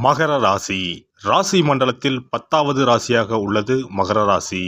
மகர ராசி ராசி மண்டலத்தில் 10வது ராசியாக உள்ளது மகர ராசி.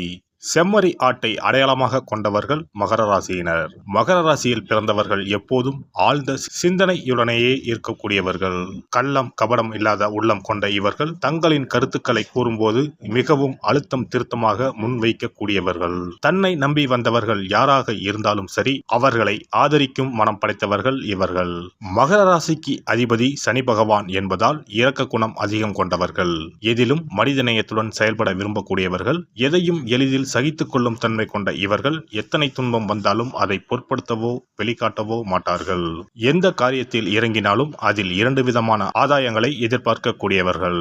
செம்மறி ஆட்டை அடையாளமாக கொண்டவர்கள் மகர ராசியினர். மகர ராசியில் பிறந்தவர்கள் எப்போதும் ஆழ்ந்த சிந்தனையுடனேயே இருக்கக்கூடியவர்கள். கள்ளம் கபடம் இல்லாத உள்ளம் கொண்ட இவர்கள் தங்களின் கருத்துக்களை கூறும்போது மிகவும் அழுத்தம் திருத்தமாக முன்வைக்கக்கூடியவர்கள். தன்னை நம்பி வந்தவர்கள் யாராக இருந்தாலும் சரி அவர்களை ஆதரிக்கும் மனம் படைத்தவர்கள் இவர்கள். மகர ராசிக்கு அதிபதி சனி பகவான் என்பதால் இரக்க குணம் அதிகம் கொண்டவர்கள். எதிலும் மனிதநேயத்துடன் செயல்பட விரும்பக்கூடியவர்கள். எதையும் எளிதில் சகித்துக் கொள்ளும் தன்மை கொண்ட இவர்கள் எத்தனை துன்பம் வந்தாலும் அதை பொருட்படுத்தவோ வெளிக்காட்டவோ மாட்டார்கள். எந்த காரியத்தில் இறங்கினாலும் அதில் 2 விதமான ஆதாயங்களை எதிர்பார்க்கக்கூடியவர்கள்.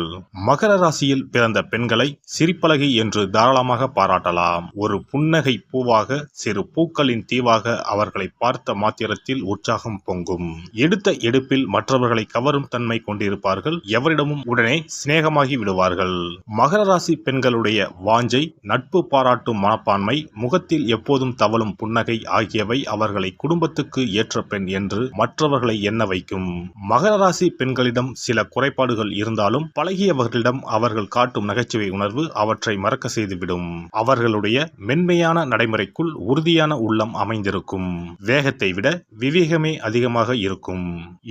மகர ராசியில் பிறந்த பெண்களை சிரிப்பழகி என்று தாராளமாக பாராட்டலாம். ஒரு புன்னகை பூவாக சிறு பூக்களின் தீவாக அவர்களை பார்த்த மாத்திரத்தில் உற்சாகம் பொங்கும். எடுத்த எடுப்பில் மற்றவர்களை கவரும் தன்மை கொண்டிருப்பார்கள். எவரிடமும் உடனே சிநேகமாகி விடுவார்கள். மகர ராசி பெண்களுடைய வாஞ்சை, நட்பு பாராட்டும் மனப்பான்மை, முகத்தில் எப்போதும் தவழும் புன்னகை ஆகியவை அவர்களை குடும்பத்துக்கு ஏற்ற பெண் என்று மற்றவர்களை எண்ண வைக்கும். மகர ராசி பெண்களிடம் சில குறைபாடுகள் இருந்தாலும் பழகியவர்களிடம் அவர்கள் காட்டும் நகைச்சுவை உணர்வு அவற்றை மறக்க செய்துவிடும். அவர்களுடைய மென்மையான நடைமுறைக்குள் உறுதியான உள்ளம் அமைந்திருக்கும். வேகத்தை விட விவேகமே அதிகமாக இருக்கும்.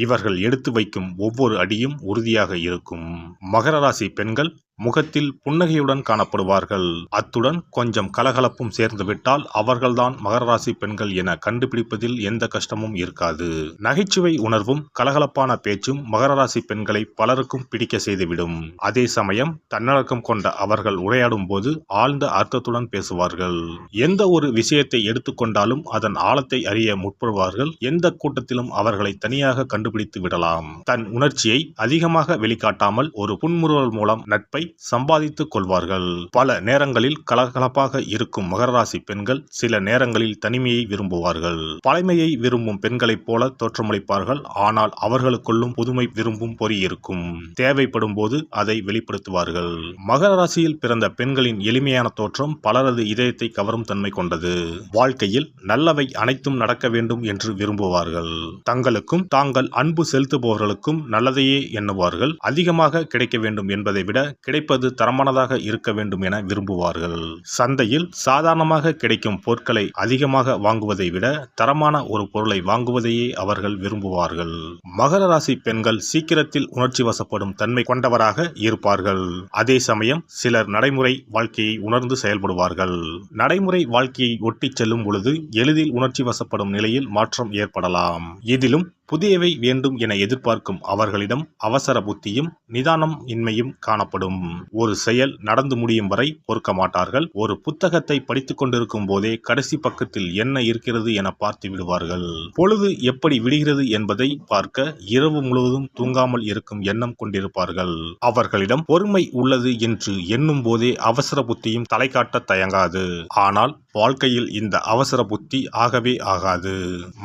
இவர்கள் எடுத்து வைக்கும் ஒவ்வொரு அடியும் உறுதியாக இருக்கும். மகர ராசி பெண்கள் முகத்தில் புன்னகையுடன் காணப்படுவார்கள். அத்துடன் கொஞ்சம் கலகலப்பும் சேர்ந்துவிட்டால் அவர்கள்தான் மகர ராசி பெண்கள் என கண்டுபிடிப்பதில் எந்த கஷ்டமும் இருக்காது. நகைச்சுவை உணர்வும் கலகலப்பான பேச்சும் மகர ராசி பெண்களை பலருக்கும் பிடிக்க செய்துவிடும். அதே சமயம் தன்னடக்கம் கொண்ட அவர்கள் உரையாடும் போது ஆழ்ந்த அர்த்தத்துடன் பேசுவார்கள். எந்த ஒரு விஷயத்தை எடுத்துக்கொண்டாலும் அதன் ஆழத்தை அறிய முற்படுவார்கள். எந்த கூட்டத்திலும் அவர்களை தனியாக கண்டுபிடித்து விடலாம். தன் உணர்ச்சியை அதிகமாக வெளிக்காட்டாமல் ஒரு புன்முறுவல் மூலம் நட்பை சம்பாதித்துக் கொள்வார்கள். பல நேரங்களில் கலகலப்பாக இருக்கும் மகர ராசி பெண்கள் சில நேரங்களில் தனிமையை விரும்புவார்கள். பழமையை விரும்பும் பெண்களைப் போல தோற்றமளிப்பார்கள். ஆனால் அவர்களுக்குள்ளும் புதுமை விரும்பும் பொறி இருக்கும். தேவைப்படும் போது அதை வெளிப்படுத்துவார்கள். மகர ராசியில் பிறந்த பெண்களின் எளிமையான தோற்றம் பலரது இதயத்தை கவரும் தன்மை கொண்டது. வாழ்க்கையில் நல்லவை அனைத்தும் நடக்க வேண்டும் என்று விரும்புவார்கள். தங்களுக்கும் தாங்கள் அன்பு செலுத்துபவர்களுக்கும் நல்லதையே எண்ணுவார்கள். அதிகமாக கிடைக்க வேண்டும் என்பதை விட கிடைப்பது தரமானதாக இருக்க வேண்டும் என விரும்புவார்கள். சந்தையில் சாதாரணமாக கிடைக்கும் பொருட்களை அதிகமாக வாங்குவதை விட தரமான ஒரு பொருளை வாங்குவதையே அவர்கள் விரும்புவார்கள். மகர ராசி பெண்கள் சீக்கிரத்தில் உணர்ச்சி வசப்படும் தன்மை கொண்டவராக இருப்பார்கள். அதே சமயம் சிலர் நடைமுறை வாழ்க்கையை உணர்ந்து செயல்படுவார்கள். நடைமுறை வாழ்க்கையை ஒட்டி செல்லும் பொழுது எளிதில் உணர்ச்சி வசப்படும் நிலையில் மாற்றம் ஏற்படலாம். இதிலும் புதியவை வேண்டும் என எதிர்பார்க்கும் அவர்களிடம் அவசர புத்தியும் நிதானம் இன்மையும் காணப்படும். ஒரு செயல் நடந்து முடியும் வரை பொறுக்க மாட்டார்கள். ஒரு புத்தகத்தை படித்துக் கொண்டிருக்கும் போதே கடைசி பக்கத்தில் என்ன இருக்கிறது என பார்த்து விடுவார்கள். பொழுது எப்படி விடுகிறது என்பதை பார்க்க இரவு முழுவதும் தூங்காமல் இருக்கும் எண்ணம் கொண்டிருப்பார்கள். அவர்களிடம் பொறுமை உள்ளது என்று எண்ணும் போதே அவசர புத்தியும் தலை காட்ட தயங்காது. ஆனால் வாழ்க்கையில் இந்த அவசர புத்தி ஆகவே ஆகாது.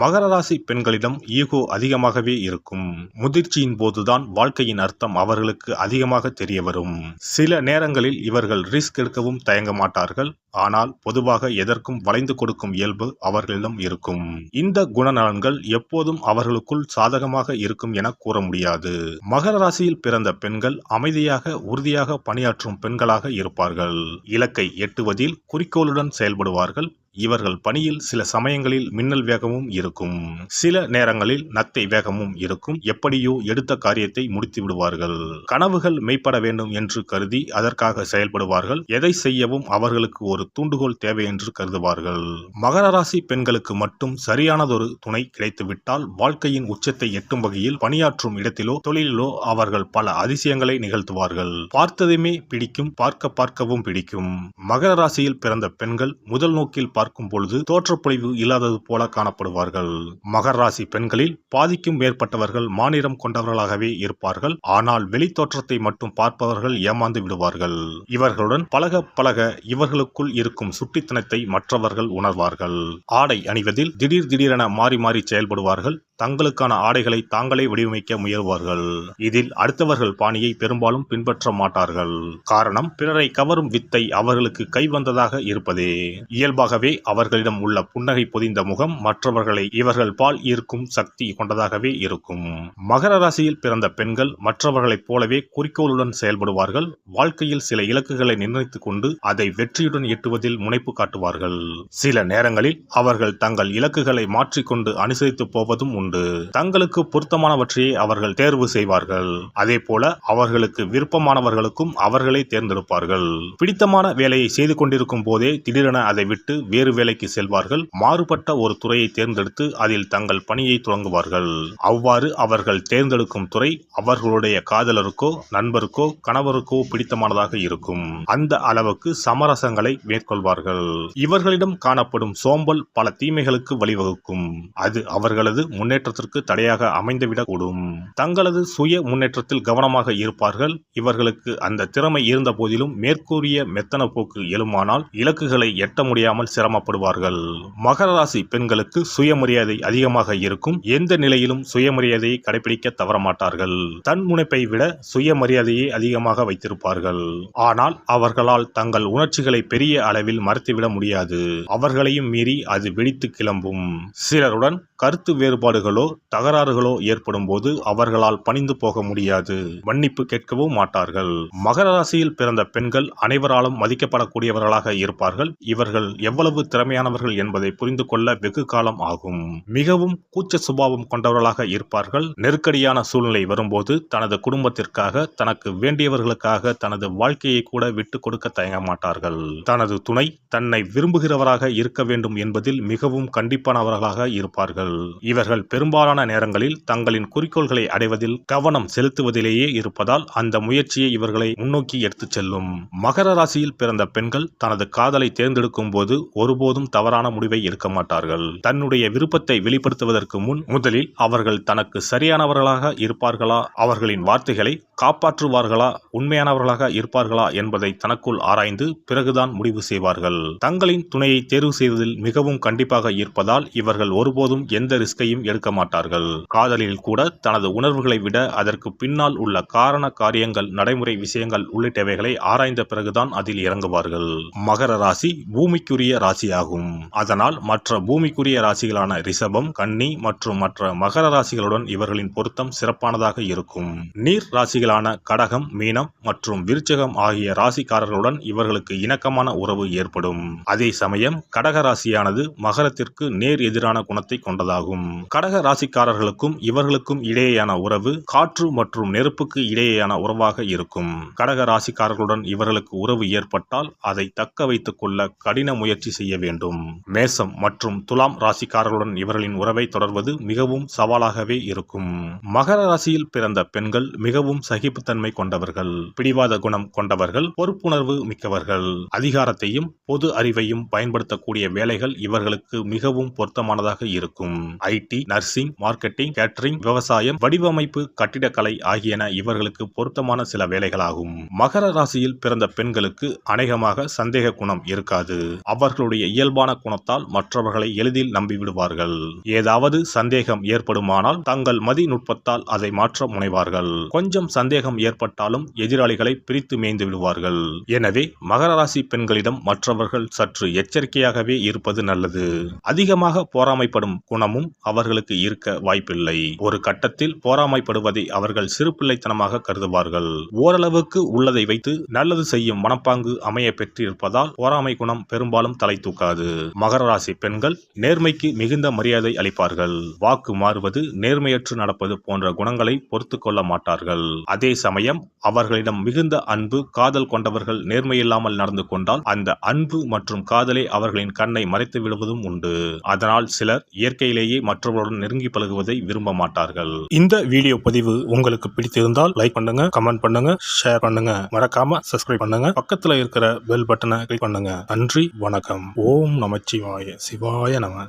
மகர ராசி பெண்களிடம் ஈகோ அதிகமாகவே இருக்கும். முதிர்ச்சியின் போதுதான் வாழ்க்கையின் அர்த்தம் அவர்களுக்கு அதிகமாக தெரிய வரும். சில நேரங்களில் இவர்கள் ரிஸ்க் எடுக்கவும் தயங்க மாட்டார்கள். ஆனால் பொதுவாக எதற்கும் வளைந்து கொடுக்கும் இயல்பு அவர்களிடம் இருக்கும். இந்த குணநலன்கள் எப்போதும் அவர்களுக்குள் சாதகமாக இருக்கும் என கூற முடியாது. மகர ராசியில் பிறந்த பெண்கள் அமைதியாக உறுதியாக பணியாற்றும் பெண்களாக இருப்பார்கள். இலக்கை எட்டுவதில் குறிக்கோளுடன் செயல்படுவார்கள். இவர்கள் பணியில் சில சமயங்களில் மின்னல் வேகமும் இருக்கும். சில நேரங்களில் நத்தை வேகமும் இருக்கும். எப்படியோ எடுத்த காரியத்தை முடித்து விடுவார்கள். கனவுகள் மெய்ப்பட வேண்டும் என்று கருதி அதற்காக செயல்படுவார்கள். எதை செய்யவும் அவர்களுக்கு ஒரு தூண்டுகோல் தேவை என்று கருதுவார்கள். மகர ராசி பெண்களுக்கு மட்டும் சரியானதொரு துணை கிடைத்துவிட்டால் வாழ்க்கையின் உச்சத்தை எட்டும் வகையில் பணியாற்றும் இடத்திலோ தொழிலிலோ அவர்கள் பல அதிசயங்களை நிகழ்த்துவார்கள். பார்த்ததுமே பிடிக்கும், பார்க்கவும் பிடிக்கும். மகர ராசியில் பிறந்த பெண்கள் முதல் நோக்கில் பார்க்கும் பொழுது தோற்றப்பொழிவு இல்லாதது போல காணப்படுவார்கள். மகர ராசி பெண்களில் பாதிக்கும் மேற்பட்டவர்கள் மாநிறம் கொண்டவர்களாகவே இருப்பார்கள். ஆனால் வெளி தோற்றத்தை மட்டும் பார்ப்பவர்கள் ஏமாந்து விடுவார்கள். இவர்களுடன் பழக பழக இவர்களுக்குள் இருக்கும் சுட்டித்தனத்தை மற்றவர்கள் உணர்வார்கள். ஆடை அணிவதில் திடீரென மாறி மாறி செயல்படுவார்கள். தங்களுக்கான ஆடைகளை தாங்களே வடிவமைக்க முயல்வார்கள். இதில் அடுத்தவர்கள் பாணியை பெரும்பாலும் பின்பற்ற மாட்டார்கள். காரணம், பிறரை கவரும் வித்தை அவர்களுக்கு கைவந்ததாக இருப்பதே. இயல்பாகவே அவர்களிடம் உள்ள புன்னகை பொதிந்த முகம் மற்றவர்களை இவர்கள் பால் ஈர்க்கும் சக்தி கொண்டதாகவே இருக்கும். மகர ராசியில் பிறந்த பெண்கள் மற்றவர்களைப் போலவே குறிக்கோளுடன் செயல்படுவார்கள். வாழ்க்கையில் சில இலக்குகளை நிர்ணயித்துக் கொண்டு அதை வெற்றியுடன் எட்டுவதில் முனைப்பு காட்டுவார்கள். சில நேரங்களில் அவர்கள் தங்கள் இலக்குகளை மாற்றிக்கொண்டு அனுசரித்து போவதும் உண்டு. தங்களுக்கு பொருத்தமானவற்றையே அவர்கள் தேர்வு செய்வார்கள். அதே போல அவர்களுக்கு விருப்பமானவர்களுக்கும் அவர்களே தேர்ந்தெடுப்பார்கள். பிடித்தமான வேலையை செய்து கொண்டிருக்கும் போதே திடீரென அதை விட்டு வேறு வேலைக்கு செல்வார்கள். மாறுபட்ட ஒரு துறையை தேர்ந்தெடுத்து அதில் தங்கள் பணியை துவங்குவார்கள். அவ்வாறு அவர்கள் தேர்ந்தெடுக்கும் துறை அவர்களுடைய காதலருக்கோ நண்பருக்கோ கணவருக்கோ பிடித்தமானதாக இருக்கும். அந்த அளவுக்கு சமரசங்களை மேற்கொள்வார்கள். இவர்களிடம் காணப்படும் சோம்பல் பல தீமைகளுக்கு வழிவகுக்கும். அது அவர்களது முன்னேற்றத்திற்கு தடையாக அமைந்துவிடக்கூடும். தங்களது சுய முன்னேற்றத்தில் கவனமாக இருப்பார்கள். இவர்களுக்கு அந்த திறமை இருந்த போதிலும் மேற்கூறிய மெத்தன போக்கு எழுமானால் இலக்குகளை எட்ட முடியாமல் சிரமப்படுவார்கள். மகர ராசி பெண்களுக்கு சுயமரியாதை அதிகமாக இருக்கும். எந்த நிலையிலும் சுயமரியாதையை கடைபிடிக்க தவறமாட்டார்கள். தன் முனைப்பை விட சுயமரியாதையை அதிகமாக வைத்திருப்பார்கள். ஆனால் அவர்களால் தங்கள் உணர்ச்சிகளை பெரிய அளவில் மறைத்துவிட முடியாது. அவர்களையும் மீறி அது வெடித்து கிளம்பும். சிலருடன் கருத்து வேறுபாடுகளோ தகராறுகளோ ஏற்படும் போது அவர்களால் பணிந்து போக முடியாது. மன்னிப்பு கேட்கவும் மாட்டார்கள். மகர ராசியில் பிறந்த பெண்கள் அனைவராலும் மதிக்கப்படக்கூடியவர்களாக இருப்பார்கள். இவர்கள் எவ்வளவு திறமையானவர்கள் என்பதை புரிந்து கொள்ள வெகு காலம் ஆகும். மிகவும் கூச்ச சுபாவம் கொண்டவர்களாக இருப்பார்கள். நெருக்கடியான சூழ்நிலை வரும்போது தனது குடும்பத்திற்காக தனக்கு வேண்டியவர்களுக்காக தனது வாழ்க்கையை கூட விட்டு கொடுக்க தயங்க மாட்டார்கள். தனது துணை தன்னை விரும்புகிறவராக இருக்க வேண்டும் என்பதில் மிகவும் கண்டிப்பானவர்களாக இருப்பார்கள். இவர்கள் பெரும்பாலான நேரங்களில் தங்களின் குறிக்கோள்களை அடைவதில் கவனம் செலுத்துவதிலேயே இருப்பதால் அந்த முயற்சியை இவர்களை முன்னோக்கி எடுத்துச் செல்லும். மகர ராசியில் பிறந்த பெண்கள் தனது காதலை தேர்ந்தெடுக்கும் போது ஒருபோதும் தவறான முடிவை எடுக்க மாட்டார்கள். தன்னுடைய விருப்பத்தை வெளிப்படுத்துவதற்கு முன் முதலில் அவர்கள் தனக்கு சரியானவர்களாக இருப்பார்களா, அவர்களின் வார்த்தைகளை காப்பாற்றுவார்களா, உண்மையானவர்களாக இருப்பார்களா என்பதை தனக்குள் ஆராய்ந்து பிறகுதான் முடிவு செய்வார்கள். தங்களின் துணையை தேர்வு செய்வதில் மிகவும் கண்டிப்பாக இருப்பதால் இவர்கள் ஒருபோதும் எந்த ரிஸ்கையும் எடுக்க மாட்டார்கள். காதலில் கூட தனது உணர்வுகளை விட அதற்கு பின்னால் உள்ள காரண காரியங்கள், நடைமுறை விஷயங்கள் உள்ளிட்டவைகளை ஆராய்ந்த பிறகுதான் அதில் இறங்குவார்கள். மகர ராசி பூமிக்குரிய ராசியாகும். அதனால் மற்ற பூமிக்குரிய ராசிகளான ரிஷபம், கன்னி மற்றும் மற்ற மகர ராசிகளுடன் இவர்களின் பொருத்தம் சிறப்பானதாக இருக்கும். நீர் ராசிகளான கடகம், மீனம் மற்றும் விருச்சகம் ஆகிய ராசிக்காரர்களுடன் இவர்களுக்கு இணக்கமான உறவு ஏற்படும். அதே சமயம் கடக ராசியானது மகரத்திற்கு நேர் எதிரான குணத்தை கொண்டதாகும். கடக ராசிக்காரர்களுக்கும் இவர்களுக்கும் இடையேயான உறவு காற்று மற்றும் நெருப்புக்கு இடையேயான உறவாக இருக்கும். கடக ராசிக்காரர்களுடன் இவர்களுக்கு உறவு ஏற்பட்டால் அதை தக்க வைத்துக் கொள்ள கடின முயற்சி செய்ய வேண்டும். மேசம் மற்றும் துலாம் ராசிக்காரர்களுடன் இவர்களின் உறவை தொடர்வது மிகவும் சவாலாகவே இருக்கும். மகர ராசியில் பிறந்த பெண்கள் மிகவும் சகிப்புத்தன்மை கொண்டவர்கள், பிடிவாத குணம் கொண்டவர்கள், பொறுப்புணர்வு மிக்கவர்கள். அதிகாரத்தையும் பொது அறிவையும் பயன்படுத்தக்கூடிய வேலைகள் இவர்களுக்கு மிகவும் பொருத்தமானதாக இருக்கும். ஐடி, நர்சிங், மார்க்கெட்டிங், கேட்டரிங், விவசாயம், வடிவமைப்பு, கட்டிடக்கலை ஆகியன இவர்களுக்கு பொருத்தமான சில வேலைகளாகும். மகர ராசியில் பிறந்த பெண்களுக்கு அநேகமாக சந்தேக குணம் இருக்காது. அவர்களுடைய இயல்பான குணத்தால் மற்றவர்களை எளிதில் நம்பிவிடுவார்கள். ஏதாவது சந்தேகம் ஏற்படுமானால் தங்கள் மதிநுட்பத்தால் அதை மாற்ற முனைவார்கள். கொஞ்சம் சந்தேகம் ஏற்பட்டாலும் எதிராளிகளை பிரித்து மேய்ந்து விடுவார்கள். எனவே மகர ராசி பெண்களிடம் மற்றவர்கள் சற்று எச்சரிக்கையாகவே இருப்பது நல்லது. அதிகமாக பொறாமைப்படும் குணமும் அவர்களுக்கு இருக்க வாய்ப்பில்லை. ஒரு கட்டத்தில் பொறாமைப்படுவதை அவர்கள் சிறுபிள்ளைத்தனமாக கருதுவார்கள். ஓரளவுக்கு உள்ளதை வைத்து நல்லது செய்யும் மனப்பாங்கு அமைய பெற்றிருப்பதால் பொறாமை குணம் பெரும்பாலும் தலை தூக்காது. மகர ராசி பெண்கள் நேர்மைக்கு மிகுந்த மரியாதை அளிப்பார்கள். வாக்கு மாறுவது, நேர்மையற்று நடப்பது போன்ற குணங்களை பொறுத்து கொள்ள மாட்டார்கள். அதே சமயம் அவர்களிடம் மிகுந்த அன்பு, காதல் கொண்டவர்கள் நேர்மையில்லாமல் நடந்து கொண்டால் அந்த அன்பு மற்றும் காதலை அவர்களின் கண்ணை மறைத்து விடுவதும் உண்டு. அதனால் சிலர் இயற்கையிலேயே மற்றவர்களுடன் நெருங்கி பழகுவதை விரும்ப மாட்டார்கள். இந்த வீடியோ பதிவு உங்களுக்கு பிடித்திருந்தால் லைக் பண்ணுங்க, கமெண்ட் பண்ணுங்க, ஷேர் பண்ணுங்க, மறக்காம சப்ஸ்கிரைப் பண்ணுங்க, பக்கத்துல இருக்கிற பெல் பட்டனை கிளிக் பண்ணுங்க. நன்றி, வணக்கம். ஓம் நமச்சிவாய, சிவாய நம.